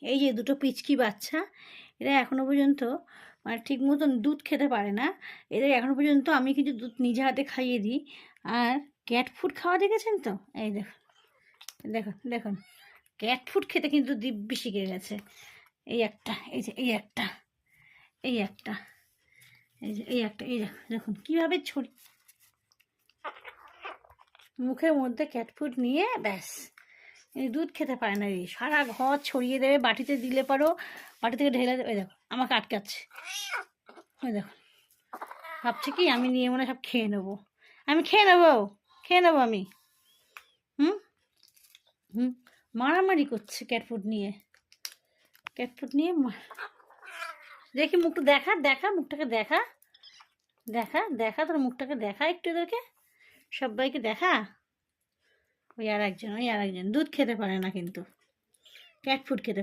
এই যে দুটো পিচকি বাচ্চা, এরা এখনও পর্যন্ত মানে ঠিক মতন দুধ খেতে পারে না। এদের এখনও পর্যন্ত আমি কিছু দুধ নিজে হাতে খাইয়ে দিই। আর ক্যাট ফুড খাওয়া দেখেছেন তো? এই দেখুন দেখুন দেখুন, ক্যাট ফুড খেতে কিন্তু দিব্যি শিখে গেছে। এই একটা, এই যে এই একটা, এই একটা, এই যে এই একটা, এই দেখুন কীভাবে মুখের মধ্যে ক্যাট ফুড নিয়ে ব্যাস, এই দুধ খেতে পারে না। এই সারা ঘর ছড়িয়ে দেবে, বাটিতে দিলে পারো বাটি থেকে ঢেলে দেবে। দেখো আমাকে আটকাচ্ছে, ওই দেখো ভাবছে কি আমি নিয়ে মনে সব খেয়ে নেবো, আমি খেয়ে নেবো, খেয়ে নেবো আমি। হুম হুম, মারামারি করছে ক্যাট ফুড নিয়ে, ক্যাট ফুড নিয়ে। দেখি মুখটা দেখা, দেখা মুখটাকে দেখা, দেখা দেখা তোর মুখটাকে দেখা একটু, এদেরকে সবাইকে দেখা। ওই আর একজন দুধ খেতে পারে না কিন্তু ক্যাট ফুড খেতে